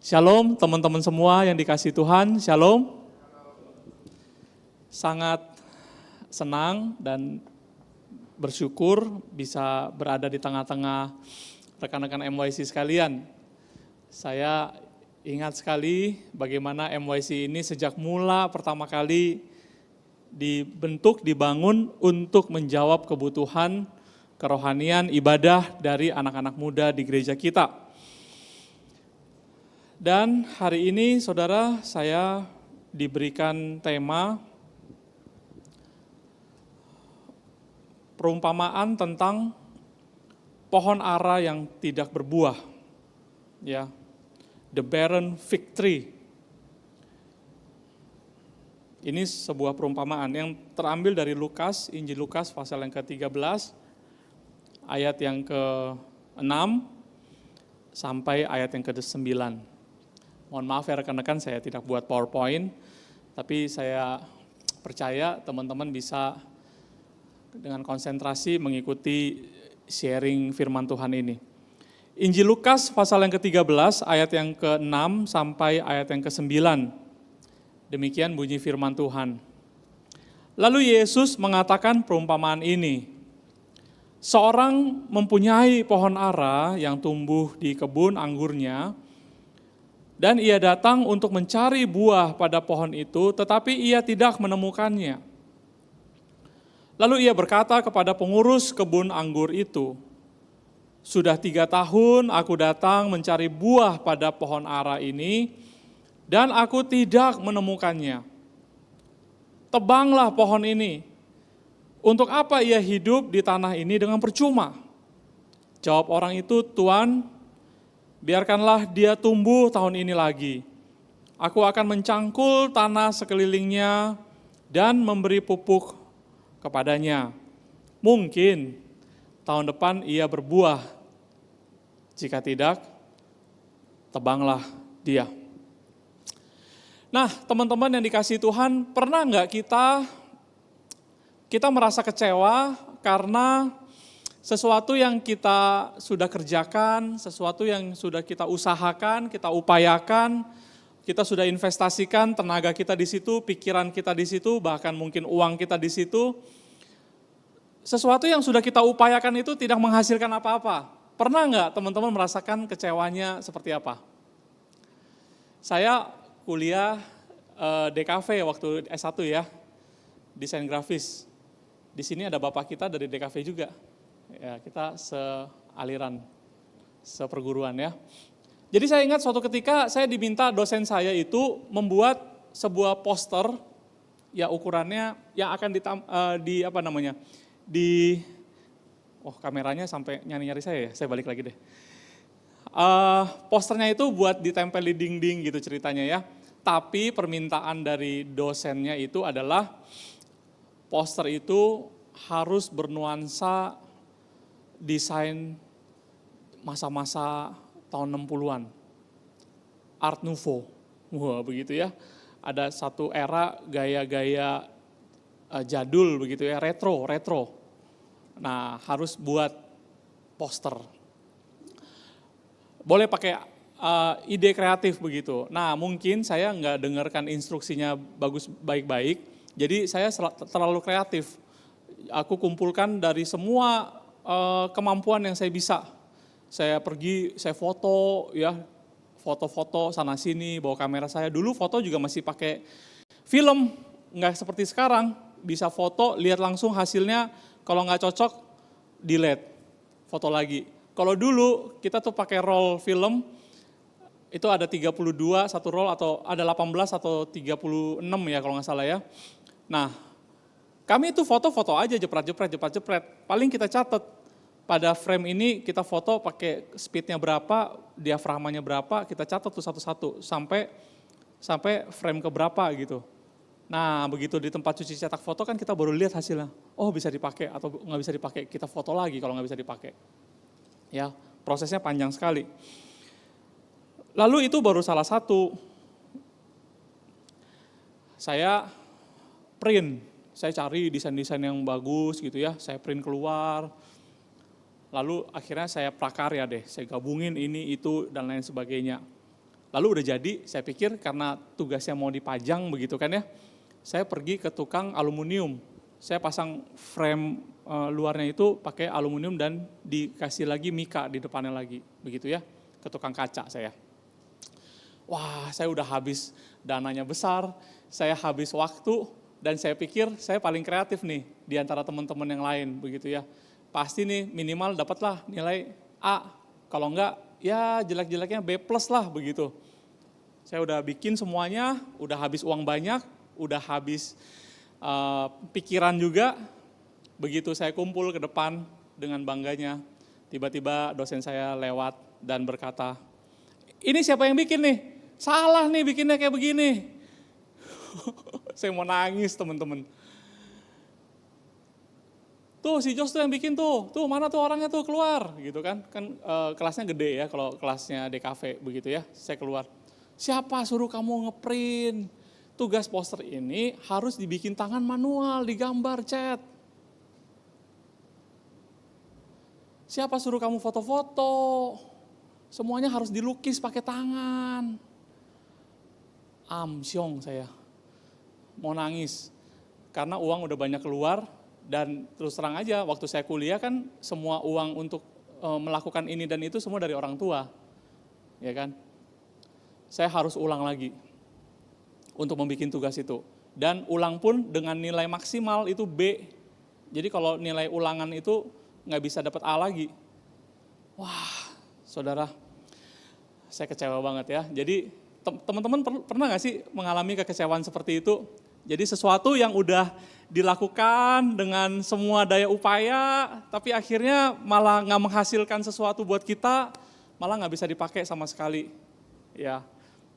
Shalom teman-teman semua yang dikasihi Tuhan, shalom. Sangat senang dan bersyukur bisa berada di tengah-tengah rekan-rekan MYC sekalian. Saya ingat sekali bagaimana MYC ini sejak mula pertama kali dibentuk, dibangun untuk menjawab kebutuhan kerohanian ibadah dari anak-anak muda di gereja kita. Dan hari ini saudara, saya diberikan tema perumpamaan tentang pohon ara yang tidak berbuah, ya, the barren fig tree. Ini sebuah perumpamaan yang terambil dari Lukas, Injil Lukas pasal yang ke-13, ayat yang ke-6 sampai ayat yang ke-9. Mohon maaf ya rekan-rekan, saya tidak buat PowerPoint, tapi saya percaya teman-teman bisa dengan konsentrasi mengikuti sharing firman Tuhan ini. Injil Lukas pasal yang ke-13 ayat yang ke-6 sampai ayat yang ke-9. Demikian bunyi firman Tuhan. Lalu Yesus mengatakan perumpamaan ini. Seorang mempunyai pohon ara yang tumbuh di kebun anggurnya, dan ia datang untuk mencari buah pada pohon itu, tetapi ia tidak menemukannya. Lalu ia berkata kepada pengurus kebun anggur itu, "Sudah 3 tahun aku datang mencari buah pada pohon ara ini, dan aku tidak menemukannya. Tebanglah pohon ini. Untuk apa ia hidup di tanah ini dengan percuma?" Jawab orang itu, "Tuan, biarkanlah dia tumbuh tahun ini lagi. Aku akan mencangkul tanah sekelilingnya dan memberi pupuk kepadanya. Mungkin tahun depan ia berbuah. Jika tidak, tebanglah dia." Nah, teman-teman yang dikasihi Tuhan, pernah nggak kita merasa kecewa karena sesuatu yang kita sudah kerjakan, sesuatu yang sudah kita usahakan, kita upayakan, kita sudah investasikan tenaga kita di situ, pikiran kita di situ, bahkan mungkin uang kita di situ. Sesuatu yang sudah kita upayakan itu tidak menghasilkan apa-apa. Pernah nggak teman-teman merasakan kecewanya seperti apa? Saya kuliah DKV waktu S1 ya, desain grafis. Di sini ada bapak kita dari DKV juga. Ya, kita sealiran, seperguruan ya. Jadi saya ingat suatu ketika saya diminta dosen saya itu membuat sebuah poster, ya ukurannya yang akan kameranya sampai nyari-nyari saya balik lagi deh. Posternya itu buat ditempel di dinding gitu ceritanya ya. Tapi permintaan dari dosennya itu adalah poster itu harus bernuansa desain masa-masa tahun 60-an. Art Nouveau. Wah, begitu ya. Ada satu era gaya-gaya jadul begitu ya, retro. Nah, harus buat poster. Boleh pakai ide kreatif begitu. Nah, mungkin saya nggak dengarkan instruksinya baik-baik, jadi saya terlalu kreatif. Aku kumpulkan dari semua kemampuan yang saya bisa. Saya pergi, saya foto ya, foto-foto sana sini, bawa kamera saya. Dulu foto juga masih pakai film, nggak seperti sekarang. Bisa foto, lihat langsung hasilnya, kalau nggak cocok, delete, foto lagi. Kalau dulu kita tuh pakai roll film, itu ada 32 satu roll, atau ada 18 atau 36 ya kalau nggak salah ya. Nah, kami itu foto-foto aja, jepret. Paling kita catat, pada frame ini kita foto pakai speednya berapa, diafragmanya berapa, kita catat tuh satu-satu, sampai frame ke berapa gitu. Nah, begitu di tempat cuci cetak foto kan kita baru lihat hasilnya. Oh, bisa dipakai atau nggak bisa dipakai, kita foto lagi kalau nggak bisa dipakai. Ya, prosesnya panjang sekali. Lalu itu baru salah satu. Saya print. Saya cari desain-desain yang bagus gitu ya, saya print keluar, lalu akhirnya saya prakarya deh, saya gabungin ini, itu, dan lain sebagainya. Lalu udah jadi, saya pikir karena tugasnya mau dipajang begitu kan ya, saya pergi ke tukang aluminium. Saya pasang frame luarnya itu pakai aluminium dan dikasih lagi mika di depannya lagi, begitu ya, ke tukang kaca saya. Wah, saya udah habis dananya besar, saya habis waktu, dan saya pikir saya paling kreatif nih di antara teman-teman yang lain, begitu ya. Pasti nih minimal dapatlah nilai A, kalau enggak ya jelek-jeleknya B+ lah begitu. Saya udah bikin semuanya, udah habis uang banyak, udah habis pikiran juga. Begitu saya kumpul ke depan dengan bangganya, tiba-tiba dosen saya lewat dan berkata, "Ini siapa yang bikin nih? Salah nih bikinnya kayak begini." Saya mau nangis teman-teman. Tuh si Jos tuh yang bikin tuh mana tuh orangnya tuh keluar gitu kan. Kan kelasnya gede ya kalau kelasnya DKV begitu ya. Saya keluar. Siapa suruh kamu ngeprint? Tugas poster ini harus dibikin tangan manual, digambar, cat. Siapa suruh kamu foto-foto? Semuanya harus dilukis pakai tangan. Amsyong saya. Mau nangis. Karena uang udah banyak keluar dan terus terang aja waktu saya kuliah kan semua uang untuk melakukan ini dan itu semua dari orang tua. Ya kan? Saya harus ulang lagi untuk membuat tugas itu. Dan ulang pun dengan nilai maksimal itu B. Jadi kalau nilai ulangan itu nggak bisa dapat A lagi. Wah, saudara, saya kecewa banget ya. Jadi teman-teman pernah nggak sih mengalami kekecewaan seperti itu? Jadi sesuatu yang udah dilakukan dengan semua daya upaya, tapi akhirnya malah nggak menghasilkan sesuatu buat kita, malah nggak bisa dipakai sama sekali. Ya,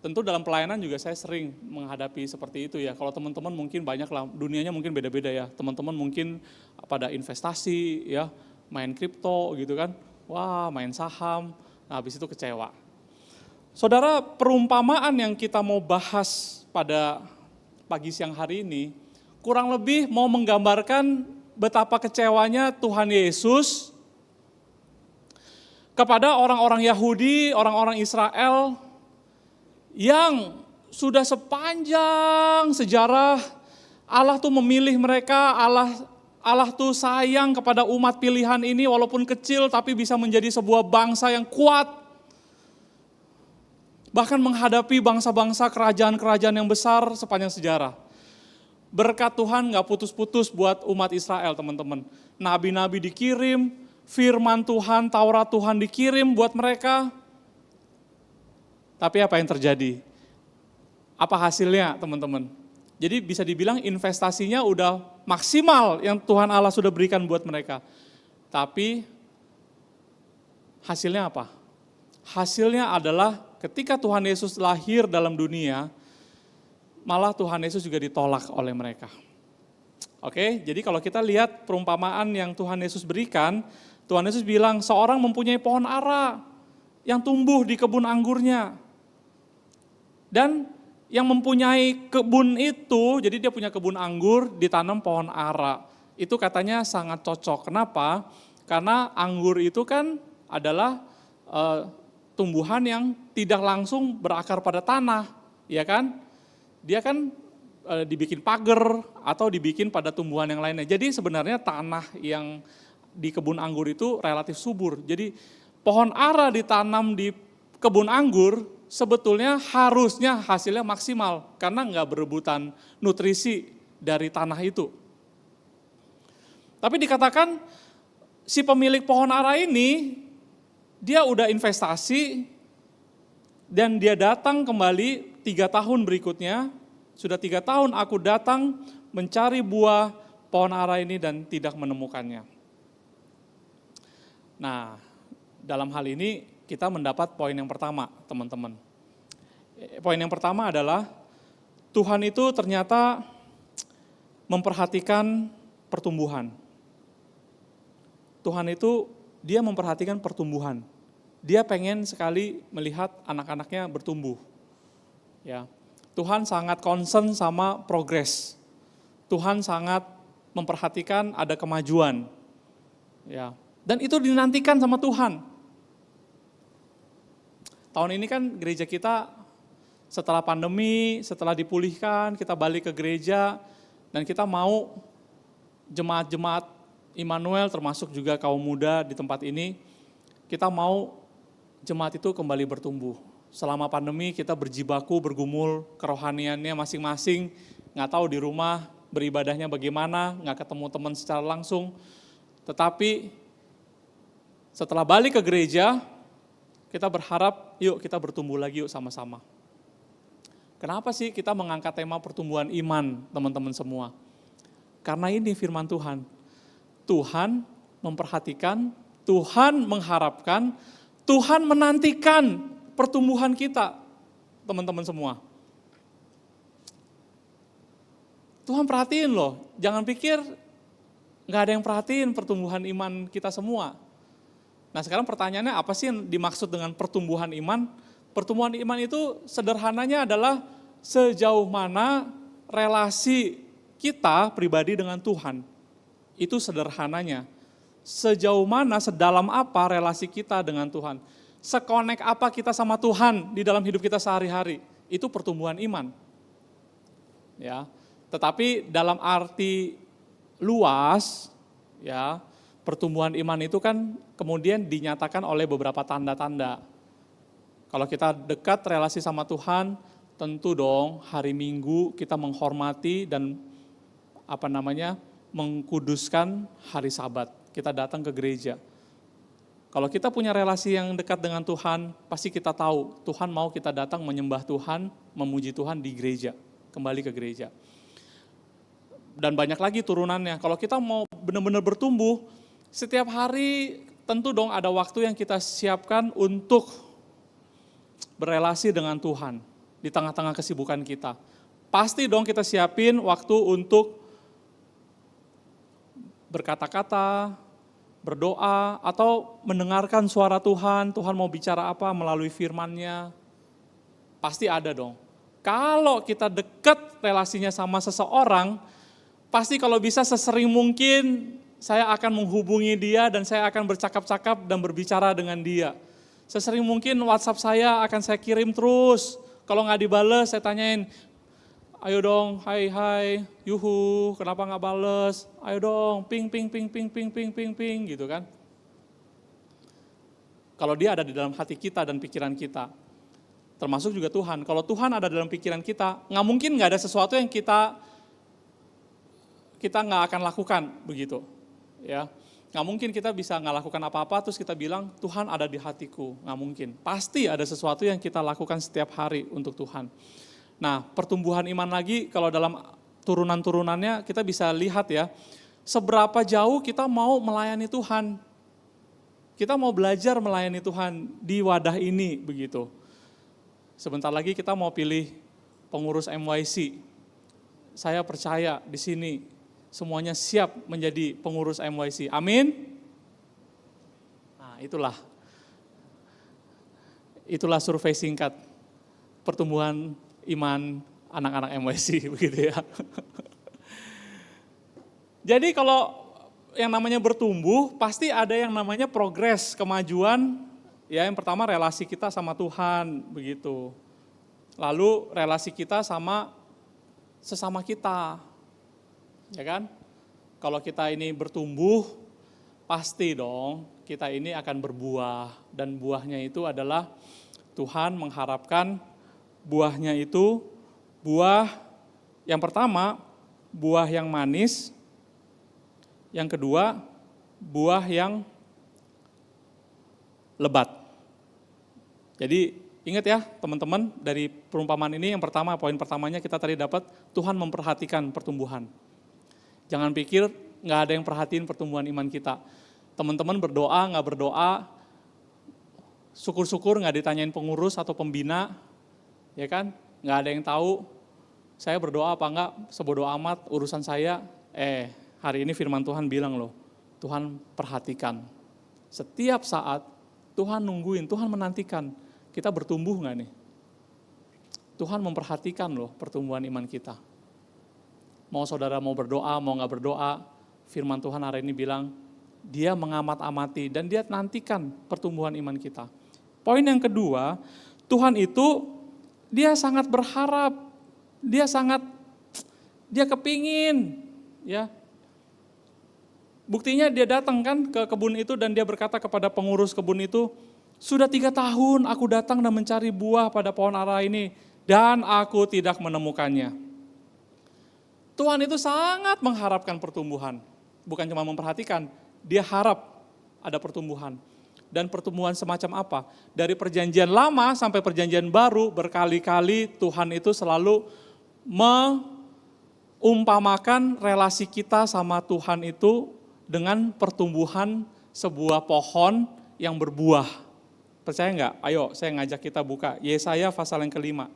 tentu dalam pelayanan juga saya sering menghadapi seperti itu ya. Kalau teman-teman mungkin banyak lah, dunianya mungkin beda-beda ya. Teman-teman mungkin pada investasi ya, main kripto gitu kan. Wah, main saham, nah habis itu kecewa. Saudara, perumpamaan yang kita mau bahas pada pagi siang hari ini, kurang lebih mau menggambarkan betapa kecewanya Tuhan Yesus kepada orang-orang Yahudi, orang-orang Israel, yang sudah sepanjang sejarah Allah tuh memilih mereka, Allah tuh sayang kepada umat pilihan ini walaupun kecil tapi bisa menjadi sebuah bangsa yang kuat. Bahkan menghadapi bangsa-bangsa kerajaan-kerajaan yang besar sepanjang sejarah. Berkat Tuhan gak putus-putus buat umat Israel teman-teman. Nabi-nabi dikirim, firman Tuhan, Taurat Tuhan dikirim buat mereka. Tapi apa yang terjadi? Apa hasilnya teman-teman? Jadi bisa dibilang investasinya udah maksimal yang Tuhan Allah sudah berikan buat mereka. Tapi hasilnya apa? Hasilnya adalah ketika Tuhan Yesus lahir dalam dunia, malah Tuhan Yesus juga ditolak oleh mereka. Oke, jadi kalau kita lihat perumpamaan yang Tuhan Yesus berikan, Tuhan Yesus bilang seorang mempunyai pohon ara yang tumbuh di kebun anggurnya. Dan yang mempunyai kebun itu, jadi dia punya kebun anggur, ditanam pohon ara. Itu katanya sangat cocok. Kenapa? Karena anggur itu kan adalah tumbuhan yang tidak langsung berakar pada tanah, ya kan? Dia kan dibikin pagar atau dibikin pada tumbuhan yang lainnya. Jadi sebenarnya tanah yang di kebun anggur itu relatif subur. Jadi pohon ara ditanam di kebun anggur sebetulnya harusnya hasilnya maksimal karena nggak berebutan nutrisi dari tanah itu. Tapi dikatakan si pemilik pohon ara ini dia udah investasi dan dia datang kembali 3 tahun berikutnya, sudah 3 tahun aku datang mencari buah pohon ara ini dan tidak menemukannya. Nah, dalam hal ini kita mendapat poin yang pertama, teman-teman. Poin yang pertama adalah Tuhan itu ternyata memperhatikan pertumbuhan. Tuhan itu dia memperhatikan pertumbuhan. Dia pengen sekali melihat anak-anaknya bertumbuh. Ya. Tuhan sangat concern sama progres. Tuhan sangat memperhatikan ada kemajuan. Ya. Dan itu dinantikan sama Tuhan. Tahun ini kan gereja kita Setelah pandemi, setelah dipulihkan, kita balik ke gereja, dan kita mau jemaat-jemaat Immanuel termasuk juga kaum muda di tempat ini, kita mau jemaat itu kembali bertumbuh. Selama pandemi kita berjibaku, bergumul, kerohaniannya masing-masing, nggak tahu di rumah beribadahnya bagaimana, nggak ketemu teman secara langsung. Tetapi setelah balik ke gereja, kita berharap yuk kita bertumbuh lagi yuk sama-sama. Kenapa sih kita mengangkat tema pertumbuhan iman, teman-teman semua? Karena ini firman Tuhan. Tuhan memperhatikan, Tuhan mengharapkan, Tuhan menantikan pertumbuhan kita, teman-teman semua. Tuhan perhatiin loh, jangan pikir nggak ada yang perhatiin pertumbuhan iman kita semua. Nah sekarang pertanyaannya apa sih yang dimaksud dengan pertumbuhan iman? Pertumbuhan iman itu sederhananya adalah sejauh mana relasi kita pribadi dengan Tuhan. Itu sederhananya. Sejauh mana, sedalam apa relasi kita dengan Tuhan. Sekonek apa kita sama Tuhan di dalam hidup kita sehari-hari. Itu pertumbuhan iman. Ya. Tetapi dalam arti luas, ya, pertumbuhan iman itu kan kemudian dinyatakan oleh beberapa tanda-tanda. Kalau kita dekat relasi sama Tuhan, tentu dong hari Minggu kita menghormati dan mengkuduskan hari Sabat. Kita datang ke gereja. Kalau kita punya relasi yang dekat dengan Tuhan, pasti kita tahu Tuhan mau kita datang menyembah Tuhan, memuji Tuhan di gereja, kembali ke gereja. Dan banyak lagi turunannya. Kalau kita mau benar-benar bertumbuh, setiap hari tentu dong ada waktu yang kita siapkan untuk berelasi dengan Tuhan di tengah-tengah kesibukan kita. Pasti dong kita siapin waktu untuk berkata-kata, berdoa, atau mendengarkan suara Tuhan. Tuhan mau bicara apa melalui firman-Nya. Pasti ada dong. Kalau kita dekat relasinya sama seseorang, pasti kalau bisa sesering mungkin saya akan menghubungi dia dan saya akan bercakap-cakap dan berbicara dengan dia. Sesering mungkin WhatsApp saya akan saya kirim terus. Kalau nggak dibales, saya tanyain, ayo dong, hai, yuhu, kenapa nggak bales? Ayo dong, ping, gitu kan. Kalau dia ada di dalam hati kita dan pikiran kita, termasuk juga Tuhan. Kalau Tuhan ada dalam pikiran kita, nggak mungkin nggak ada sesuatu yang kita nggak akan lakukan begitu, ya. Nggak mungkin kita bisa nggak lakukan apa-apa terus kita bilang Tuhan ada di hatiku, nggak mungkin. Pasti ada sesuatu yang kita lakukan setiap hari untuk Tuhan. Nah pertumbuhan iman lagi kalau dalam turunan-turunannya kita bisa lihat ya, seberapa jauh kita mau melayani Tuhan. Kita mau belajar melayani Tuhan di wadah ini begitu. Sebentar lagi kita mau pilih pengurus MYC. Saya percaya di sini semuanya siap menjadi pengurus MYC. Amin. Nah, itulah survei singkat pertumbuhan iman anak-anak MYC begitu ya. Jadi kalau yang namanya bertumbuh pasti ada yang namanya progres, kemajuan. Ya, yang pertama relasi kita sama Tuhan begitu. Lalu relasi kita sama sesama kita. Ya kan? Kalau kita ini bertumbuh, pasti dong kita ini akan berbuah. Dan buahnya itu adalah Tuhan mengharapkan buahnya itu buah yang pertama, buah yang manis. Yang kedua, buah yang lebat. Jadi ingat ya teman-teman, dari perumpamaan ini yang pertama, poin pertamanya kita tadi dapat, Tuhan memperhatikan pertumbuhan. Jangan pikir nggak ada yang perhatiin pertumbuhan iman kita. Teman-teman berdoa, nggak berdoa, syukur-syukur nggak ditanyain pengurus atau pembina, ya kan? Nggak ada yang tahu, saya berdoa apa enggak, sebodoh amat urusan saya. Hari ini firman Tuhan bilang loh, Tuhan perhatikan. Setiap saat Tuhan nungguin, Tuhan menantikan, kita bertumbuh nggak nih? Tuhan memperhatikan loh pertumbuhan iman kita. Mau saudara mau berdoa, mau nggak berdoa, firman Tuhan hari ini bilang, dia mengamat-amati dan dia nantikan pertumbuhan iman kita. Poin yang kedua, Tuhan itu Dia sangat berharap, dia kepingin, ya. Buktinya dia datang kan ke kebun itu dan dia berkata kepada pengurus kebun itu, sudah 3 tahun aku datang dan mencari buah pada pohon ara ini dan aku tidak menemukannya. Tuhan itu sangat mengharapkan pertumbuhan, bukan cuma memperhatikan, dia harap ada pertumbuhan. Dan pertumbuhan semacam apa? Dari perjanjian lama sampai perjanjian baru berkali-kali Tuhan itu selalu mengumpamakan relasi kita sama Tuhan itu dengan pertumbuhan sebuah pohon yang berbuah. Percaya enggak? Ayo saya ngajak kita buka Yesaya pasal yang ke-5.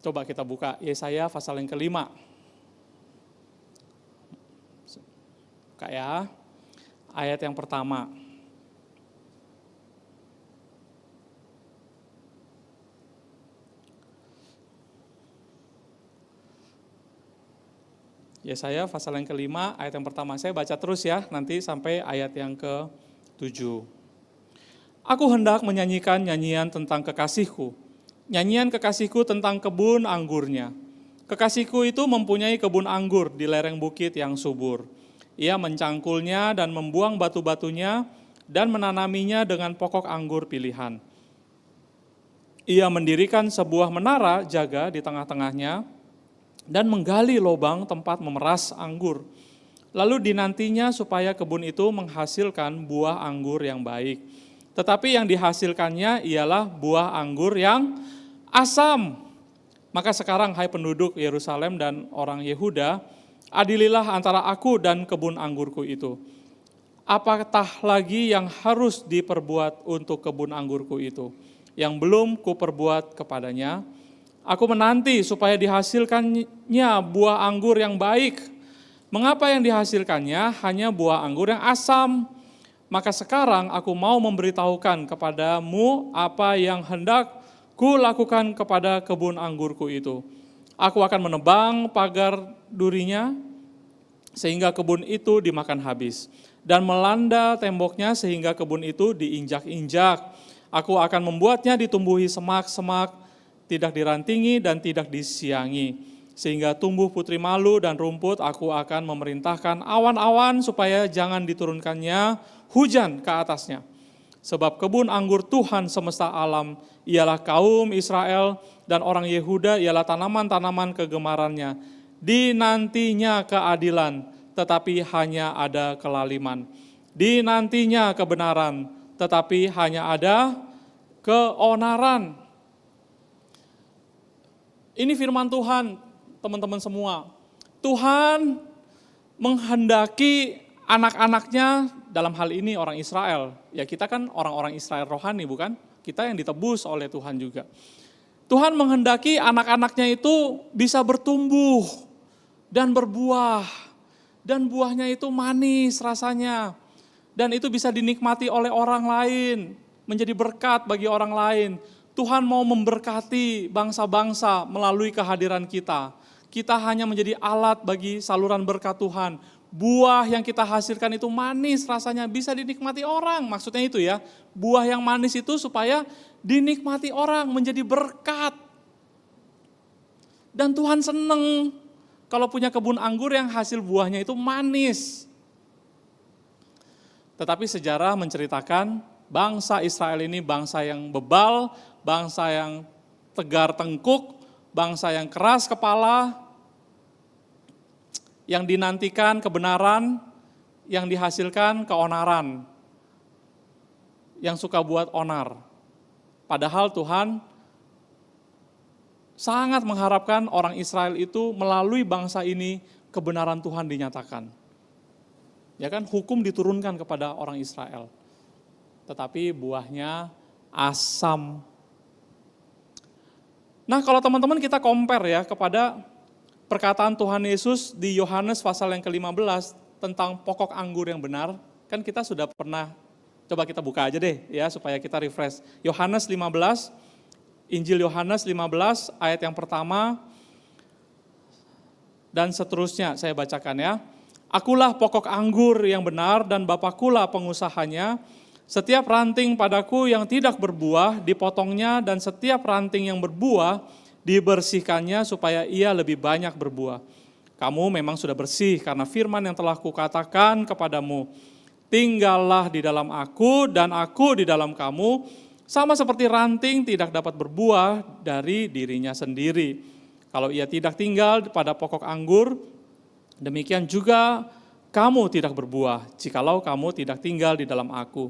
Coba kita buka Yesaya pasal yang ke-5. Buka ya, ayat yang pertama. Yesaya pasal yang ke-5 ayat yang pertama. Saya baca terus ya, nanti sampai ayat yang ke-7. Aku hendak menyanyikan nyanyian tentang kekasihku. Nyanyian kekasihku tentang kebun anggurnya. Kekasihku itu mempunyai kebun anggur di lereng bukit yang subur. Ia mencangkulnya dan membuang batu-batunya dan menanaminya dengan pokok anggur pilihan. Ia mendirikan sebuah menara jaga di tengah-tengahnya dan menggali lubang tempat memeras anggur. Lalu dinantinya supaya kebun itu menghasilkan buah anggur yang baik. Tetapi yang dihasilkannya ialah buah anggur yang asam. Maka sekarang hai penduduk Yerusalem dan orang Yehuda, adililah antara aku dan kebun anggurku itu. Apakah lagi yang harus diperbuat untuk kebun anggurku itu, yang belum kuperbuat kepadanya? Aku menanti supaya dihasilkannya buah anggur yang baik. Mengapa yang dihasilkannya hanya buah anggur yang asam? Maka sekarang aku mau memberitahukan kepadamu apa yang hendak kulakukan kepada kebun anggurku itu. Aku akan menebang pagar durinya sehingga kebun itu dimakan habis. Dan melanda temboknya sehingga kebun itu diinjak-injak. Aku akan membuatnya ditumbuhi semak-semak, tidak dirantingi dan tidak disiangi. Sehingga tumbuh putri malu dan rumput, aku akan memerintahkan awan-awan supaya jangan diturunkannya hujan ke atasnya. Sebab kebun anggur Tuhan semesta alam ialah kaum Israel dan orang Yehuda ialah tanaman-tanaman kegemarannya. Dinantinya keadilan, tetapi hanya ada kelaliman. Dinantinya kebenaran, tetapi hanya ada keonaran. Ini firman Tuhan, teman-teman semua. Tuhan menghendaki anak-anaknya, dalam hal ini orang Israel. Ya kita kan orang-orang Israel rohani bukan? Kita yang ditebus oleh Tuhan juga. Tuhan menghendaki anak-anaknya itu bisa bertumbuh dan berbuah. Dan buahnya itu manis rasanya. Dan itu bisa dinikmati oleh orang lain. Menjadi berkat bagi orang lain. Tuhan mau memberkati bangsa-bangsa melalui kehadiran kita. Kita hanya menjadi alat bagi saluran berkat Tuhan. Buah yang kita hasilkan itu manis rasanya, bisa dinikmati orang. Maksudnya itu ya, buah yang manis itu supaya dinikmati orang, menjadi berkat. Dan Tuhan senang kalau punya kebun anggur yang hasil buahnya itu manis. Tetapi sejarah menceritakan bangsa Israel ini bangsa yang bebal, bangsa yang tegar tengkuk, bangsa yang keras kepala, yang dinantikan kebenaran, yang dihasilkan keonaran, yang suka buat onar. Padahal Tuhan sangat mengharapkan orang Israel itu melalui bangsa ini kebenaran Tuhan dinyatakan. Ya kan, hukum diturunkan kepada orang Israel. Tetapi buahnya asam. Nah, kalau teman-teman kita compare ya kepada perkataan Tuhan Yesus di Yohanes pasal yang ke-15 tentang pokok anggur yang benar, kan kita sudah pernah, coba kita buka aja deh ya supaya kita refresh. Yohanes 15, Injil Yohanes 15 ayat yang pertama dan seterusnya saya bacakan ya. Akulah pokok anggur yang benar dan Bapakulah pengusahanya. Setiap ranting padaku yang tidak berbuah dipotongnya, dan setiap ranting yang berbuah dibersihkannya supaya ia lebih banyak berbuah. Kamu memang sudah bersih karena firman yang telah kukatakan kepadamu. Tinggallah di dalam aku dan aku di dalam kamu, sama seperti ranting tidak dapat berbuah dari dirinya sendiri. Kalau ia tidak tinggal pada pokok anggur, demikian juga kamu tidak berbuah jikalau kamu tidak tinggal di dalam aku.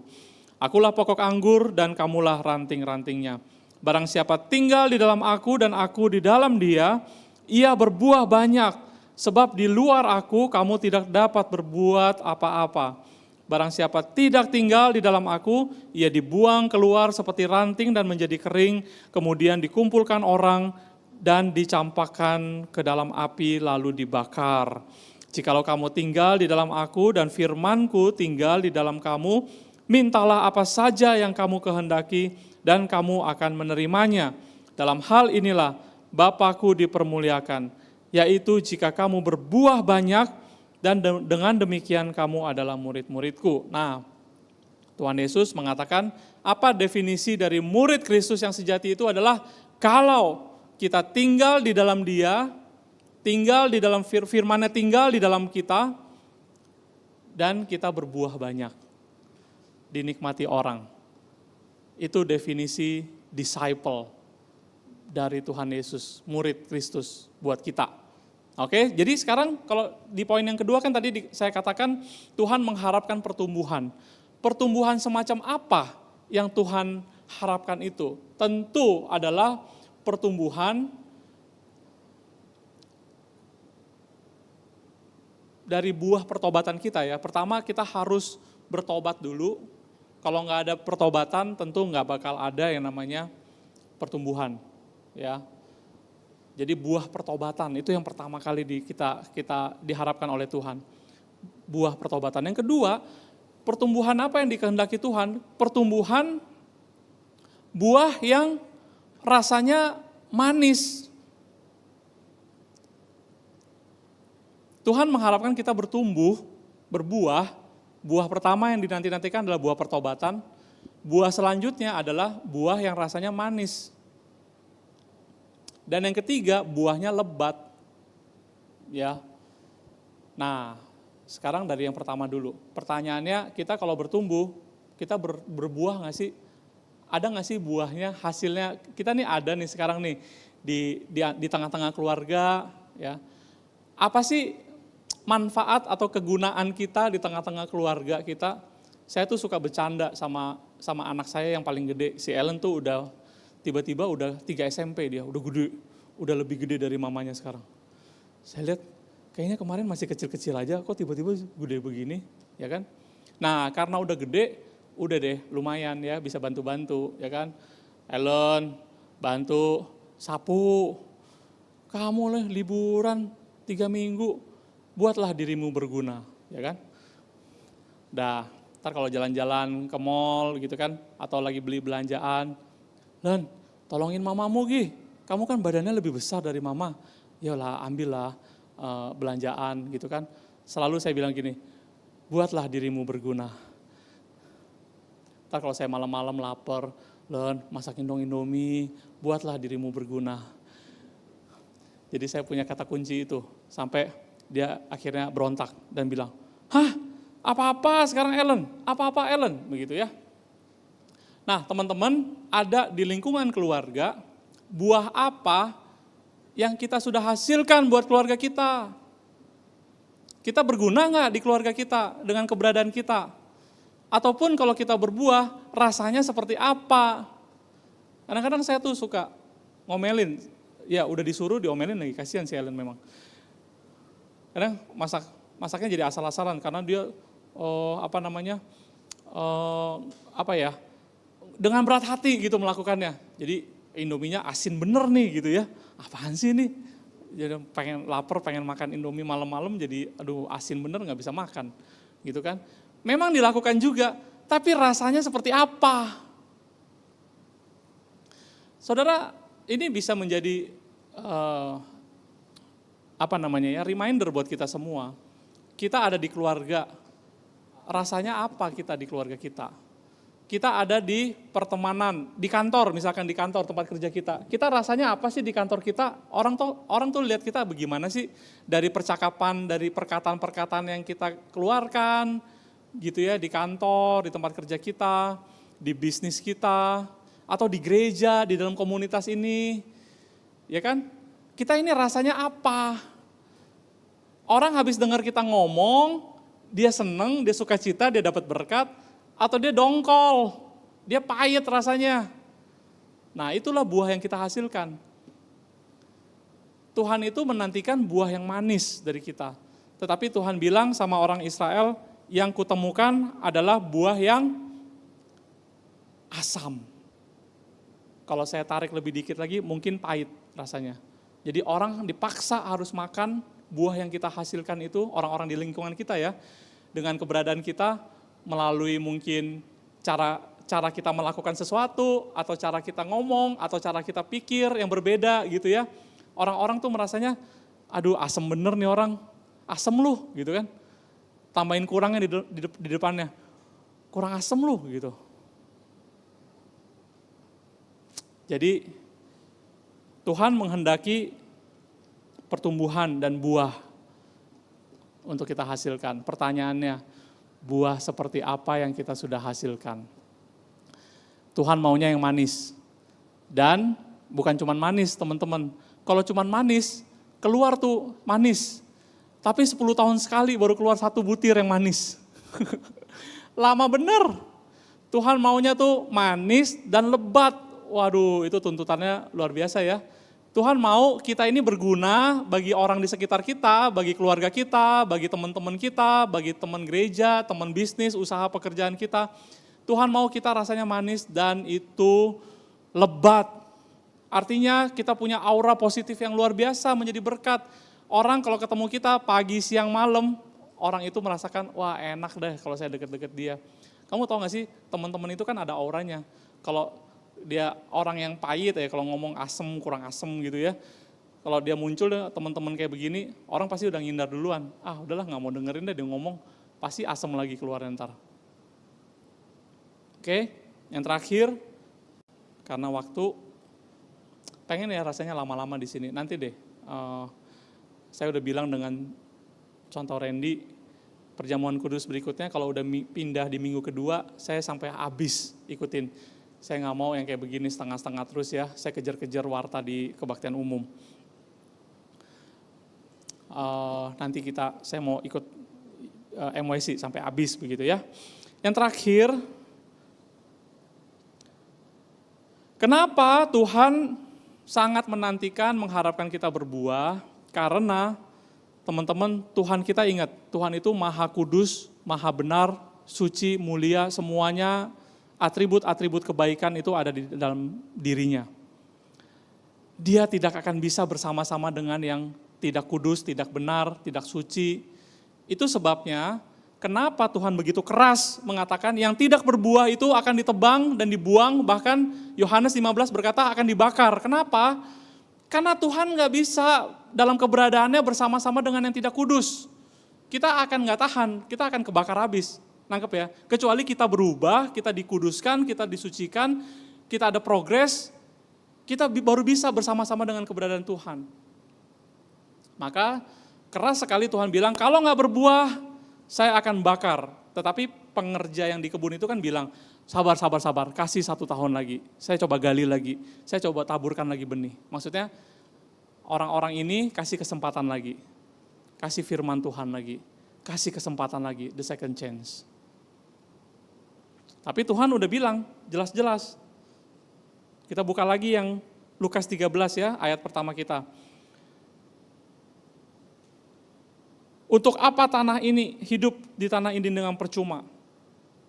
Akulah pokok anggur dan kamulah ranting-rantingnya. Barang siapa tinggal di dalam aku dan aku di dalam dia, ia berbuah banyak, sebab di luar aku kamu tidak dapat berbuat apa-apa. Barang siapa tidak tinggal di dalam aku, ia dibuang keluar seperti ranting dan menjadi kering, kemudian dikumpulkan orang dan dicampakkan ke dalam api lalu dibakar. Jikalau kamu tinggal di dalam aku dan firmanku tinggal di dalam kamu, mintalah apa saja yang kamu kehendaki dan kamu akan menerimanya. Dalam hal inilah Bapa-Ku dipermuliakan, yaitu jika kamu berbuah banyak dan dengan demikian kamu adalah murid-murid-Ku. Nah, Tuhan Yesus mengatakan apa definisi dari murid Kristus yang sejati itu adalah kalau kita tinggal di dalam Dia, tinggal di dalam firman-Nya, tinggal di dalam kita, dan kita berbuah banyak, dinikmati orang. Itu definisi disciple dari Tuhan Yesus, murid Kristus buat kita. Oke, jadi sekarang kalau di poin yang kedua kan tadi saya katakan Tuhan mengharapkan pertumbuhan. Pertumbuhan semacam apa yang Tuhan harapkan itu? Tentu adalah pertumbuhan dari buah pertobatan kita ya. Pertama kita harus bertobat dulu. Kalau nggak ada pertobatan tentu nggak bakal ada yang namanya pertumbuhan. Ya. Jadi buah pertobatan itu yang pertama kali kita diharapkan oleh Tuhan. Buah pertobatan. Yang kedua, pertumbuhan apa yang dikehendaki Tuhan? Pertumbuhan buah yang rasanya manis. Tuhan mengharapkan kita bertumbuh, berbuah. Buah pertama yang dinanti-nantikan adalah buah pertobatan. Buah selanjutnya adalah buah yang rasanya manis. Dan yang ketiga, buahnya lebat. Ya. Nah, sekarang dari yang pertama dulu. Pertanyaannya, kita kalau bertumbuh, kita berbuah nggak sih? Ada nggak sih buahnya, hasilnya? Kita nih ada nih sekarang nih di tengah-tengah keluarga. Ya. Apa sih manfaat atau kegunaan kita di tengah-tengah keluarga kita? Saya tuh suka bercanda sama anak saya yang paling gede. Si Ellen tuh udah tiba-tiba udah 3 SMP dia, udah gede, udah lebih gede dari mamanya sekarang. Saya lihat kayaknya kemarin masih kecil-kecil aja, kok tiba-tiba gede begini, ya kan? Nah, karena udah gede, udah deh lumayan ya bisa bantu-bantu, ya kan? Ellen, bantu sapu. Kamu lah liburan 3 minggu, buatlah dirimu berguna, ya kan? Dah, ntar kalau jalan-jalan ke mall gitu kan, atau lagi beli belanjaan, Len, tolongin mamamu Gi, kamu kan badannya lebih besar dari mama. Yalah, ambillah belanjaan gitu kan. Selalu saya bilang gini, buatlah dirimu berguna. Ntar kalau saya malam-malam lapar, Len, masakin dong Indomie, buatlah dirimu berguna. Jadi saya punya kata kunci itu, sampai dia akhirnya berontak dan bilang, hah, apa-apa sekarang Ellen, apa-apa Ellen, begitu ya. Nah teman-teman, ada di lingkungan keluarga, buah apa yang kita sudah hasilkan buat keluarga kita? Kita berguna nggak di keluarga kita dengan keberadaan kita? Ataupun kalau kita berbuah, rasanya seperti apa? Kadang-kadang saya tuh suka ngomelin, ya udah disuruh diomelin lagi, kasihan si Ellen memang. Kadang masaknya jadi asal-asalan karena dia dengan berat hati gitu melakukannya. Jadi Indominya asin bener nih gitu ya. Apaan sih ini? Jadi pengen lapar, pengen makan Indomie malam-malam jadi aduh asin bener nggak bisa makan. Gitu kan. Memang dilakukan juga, tapi rasanya seperti apa? Saudara, ini bisa menjadi reminder buat kita semua. Kita ada di keluarga, rasanya apa kita di keluarga kita? kita ada di pertemanan, di kantor, misalkan di kantor tempat kerja kita. Kita rasanya apa sih di kantor kita? Orang tuh lihat kita bagaimana sih dari percakapan, dari perkataan-perkataan yang kita keluarkan gitu ya di kantor, di tempat kerja kita, di bisnis kita, atau di gereja, di dalam komunitas ini. Ya kan? Kita ini rasanya apa? Orang habis dengar kita ngomong, dia seneng, dia suka cita, dia dapat berkat, atau dia dongkol, dia pahit rasanya. Nah, itulah buah yang kita hasilkan. Tuhan itu menantikan buah yang manis dari kita. Tetapi Tuhan bilang sama orang Israel, yang kutemukan adalah buah yang asam. Kalau saya tarik lebih dikit lagi, mungkin pahit rasanya. Jadi orang dipaksa harus makan buah yang kita hasilkan itu, orang-orang di lingkungan kita ya, dengan keberadaan kita, melalui mungkin cara kita melakukan sesuatu, atau cara kita ngomong, atau cara kita pikir yang berbeda gitu ya. Orang-orang tuh merasanya, aduh asem bener nih orang, asem lu gitu kan. Tambahin kurangnya di depannya, kurang asem lu gitu. Jadi Tuhan menghendaki pertumbuhan dan buah untuk kita hasilkan. Pertanyaannya, buah seperti apa yang kita sudah hasilkan? Tuhan maunya yang manis. Dan bukan cuma manis teman-teman. Kalau cuma manis, keluar tuh manis. Tapi 10 tahun sekali baru keluar 1 butir yang manis. Lama bener. Tuhan maunya tuh manis dan lebat. Waduh, itu tuntutannya luar biasa ya. Tuhan mau kita ini berguna bagi orang di sekitar kita, bagi keluarga kita, bagi teman-teman kita, bagi teman gereja, teman bisnis, usaha pekerjaan kita. Tuhan mau kita rasanya manis dan itu lebat. Artinya kita punya aura positif yang luar biasa menjadi berkat. Orang kalau ketemu kita pagi, siang, malam, orang itu merasakan, wah enak deh kalau saya deket-deket dia. Kamu tahu gak sih, teman-teman itu kan ada auranya. Kalau dia orang yang pahit ya, kalau ngomong asem, kurang asem gitu ya. Kalau dia muncul teman-teman kayak begini, orang pasti udah ngindar duluan. Ah udahlah gak mau dengerin deh dia ngomong, pasti asem lagi keluar ntar. Oke, yang terakhir, karena waktu, pengen ya rasanya lama-lama di sini. Nanti deh, saya udah bilang dengan contoh Randy, perjamuan kudus berikutnya kalau udah pindah di minggu kedua, saya sampai habis ikutin. Saya nggak mau yang kayak begini setengah-setengah terus ya, saya kejar-kejar warta di kebaktian umum. Nanti saya mau ikut MYC sampai habis begitu ya. Yang terakhir, kenapa Tuhan sangat menantikan, mengharapkan kita berbuah? Karena teman-teman, Tuhan kita ingat, Tuhan itu maha kudus, maha benar, suci, mulia, semuanya atribut-atribut kebaikan itu ada di dalam dirinya. Dia tidak akan bisa bersama-sama dengan yang tidak kudus, tidak benar, tidak suci. Itu sebabnya kenapa Tuhan begitu keras mengatakan yang tidak berbuah itu akan ditebang dan dibuang, bahkan Yohanes 15 berkata akan dibakar. Kenapa? Karena Tuhan gak bisa dalam keberadaannya bersama-sama dengan yang tidak kudus. Kita akan gak tahan, kita akan kebakar habis. Nangkep ya? Kecuali kita berubah, kita dikuduskan, kita disucikan, kita ada progres, kita baru bisa bersama-sama dengan keberadaan Tuhan. Maka keras sekali Tuhan bilang, kalau gak berbuah, saya akan bakar. Tetapi pengerja yang di kebun itu kan bilang, sabar, kasih 1 tahun lagi. Saya coba gali lagi, saya coba taburkan lagi benih. Maksudnya orang-orang ini kasih kesempatan lagi. Kasih firman Tuhan lagi. Kasih kesempatan lagi, the second chance. Tapi Tuhan udah bilang, jelas-jelas. Kita buka lagi yang Lukas 13 ya, ayat pertama kita. Untuk apa tanah ini, hidup di tanah ini dengan percuma?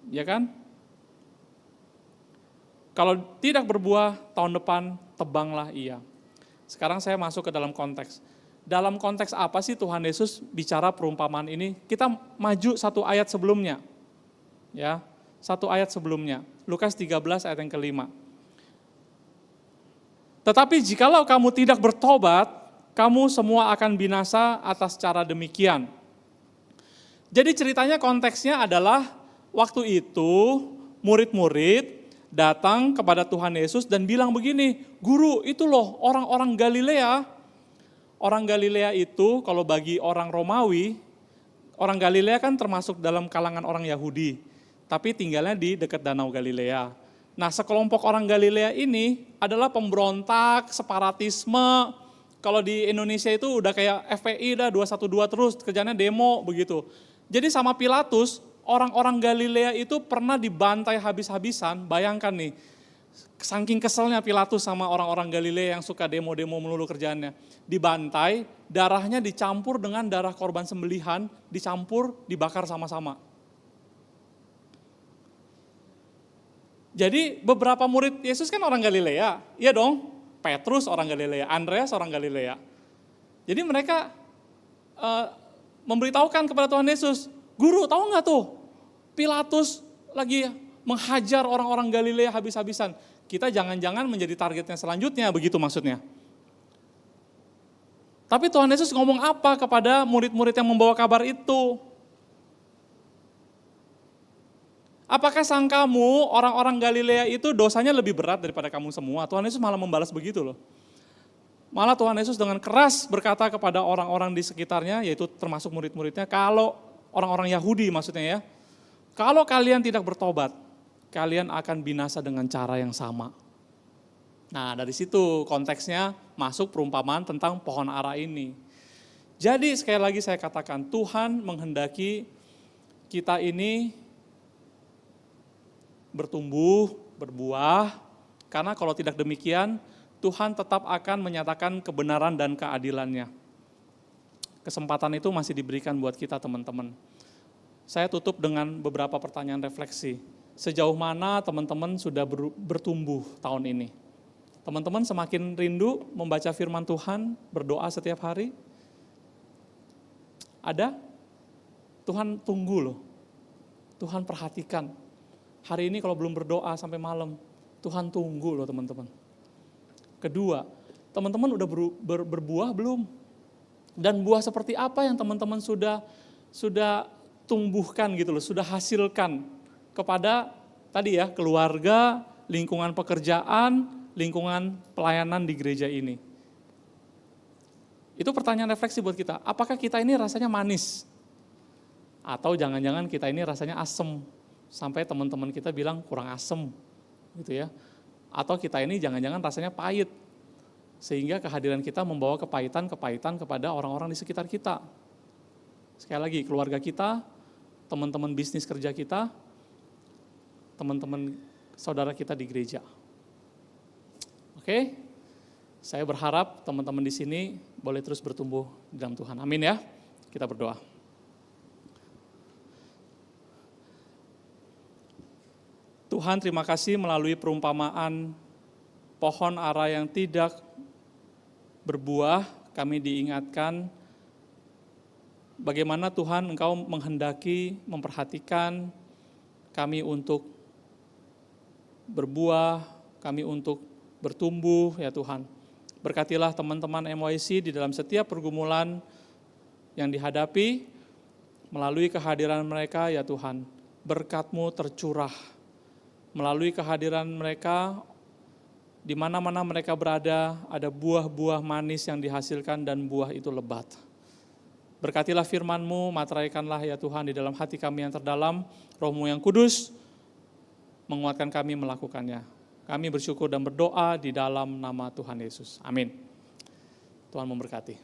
Ya kan? Kalau tidak berbuah, tahun depan tebanglah ia. Sekarang saya masuk ke dalam konteks. Dalam konteks apa sih Tuhan Yesus bicara perumpamaan ini? Kita maju 1 ayat sebelumnya. Ya, 1 ayat sebelumnya. Lukas 13 ayat yang ke-5. Tetapi jikalau kamu tidak bertobat, kamu semua akan binasa atas cara demikian. Jadi ceritanya konteksnya adalah waktu itu murid-murid datang kepada Tuhan Yesus dan bilang begini, "Guru, itu loh orang-orang Galilea." Orang Galilea itu kalau bagi orang Romawi, orang Galilea kan termasuk dalam kalangan orang Yahudi, tapi tinggalnya di dekat Danau Galilea. Nah, sekelompok orang Galilea ini adalah pemberontak, separatisme. Kalau di Indonesia itu udah kayak FPI dah 212 terus, kerjanya demo begitu. Jadi sama Pilatus, orang-orang Galilea itu pernah dibantai habis-habisan. Bayangkan nih, saking keselnya Pilatus sama orang-orang Galilea yang suka demo-demo melulu kerjaannya. Dibantai, darahnya dicampur dengan darah korban sembelihan, dicampur, dibakar sama-sama. Jadi beberapa murid Yesus kan orang Galilea, iya dong, Petrus orang Galilea, Andreas orang Galilea. Jadi mereka memberitahukan kepada Tuhan Yesus, "Guru, tahu nggak tuh, Pilatus lagi menghajar orang-orang Galilea habis-habisan. Kita jangan-jangan menjadi targetnya selanjutnya," begitu maksudnya. Tapi Tuhan Yesus ngomong apa kepada murid-murid yang membawa kabar itu? Apakah sangkamu orang-orang Galilea itu dosanya lebih berat daripada kamu semua? Tuhan Yesus malah membalas begitu loh. Malah Tuhan Yesus dengan keras berkata kepada orang-orang di sekitarnya, yaitu termasuk murid-muridnya, kalau orang-orang Yahudi maksudnya ya, kalau kalian tidak bertobat, kalian akan binasa dengan cara yang sama. Nah, dari situ konteksnya masuk perumpamaan tentang pohon ara ini. Jadi sekali lagi saya katakan, Tuhan menghendaki kita ini bertumbuh, berbuah, karena kalau tidak demikian, Tuhan tetap akan menyatakan kebenaran dan keadilannya. Kesempatan itu masih diberikan buat kita teman-teman. Saya tutup dengan beberapa pertanyaan refleksi. Sejauh mana teman-teman sudah bertumbuh tahun ini? Teman-teman semakin rindu membaca firman Tuhan, berdoa setiap hari? Ada? Tuhan tunggu loh. Tuhan perhatikan. Hari ini kalau belum berdoa sampai malam, Tuhan tunggu loh teman-teman. Kedua, teman-teman udah berbuah belum? Dan buah seperti apa yang teman-teman sudah tumbuhkan gitu loh, sudah hasilkan kepada tadi ya, keluarga, lingkungan pekerjaan, lingkungan pelayanan di gereja ini. Itu pertanyaan refleksi buat kita. Apakah kita ini rasanya manis? Atau jangan-jangan kita ini rasanya asem? Sampai teman-teman kita bilang kurang asem gitu ya. Atau kita ini jangan-jangan rasanya pahit. Sehingga kehadiran kita membawa kepahitan-kepahitan kepada orang-orang di sekitar kita. Sekali lagi, keluarga kita, teman-teman bisnis kerja kita, teman-teman saudara kita di gereja. Oke? Saya berharap teman-teman di sini boleh terus bertumbuh di dalam Tuhan. Amin ya. Kita berdoa. Tuhan, terima kasih melalui perumpamaan pohon ara yang tidak berbuah, kami diingatkan bagaimana Tuhan Engkau menghendaki, memperhatikan kami untuk berbuah, kami untuk bertumbuh ya Tuhan. Berkatilah teman-teman MYC di dalam setiap pergumulan yang dihadapi, melalui kehadiran mereka ya Tuhan, berkat-Mu tercurah. Melalui kehadiran mereka, di mana-mana mereka berada, ada buah-buah manis yang dihasilkan dan buah itu lebat. Berkatilah firman-Mu, materaikanlah ya Tuhan di dalam hati kami yang terdalam, Roh-Mu yang kudus, menguatkan kami melakukannya. Kami bersyukur dan berdoa di dalam nama Tuhan Yesus. Amin. Tuhan memberkati.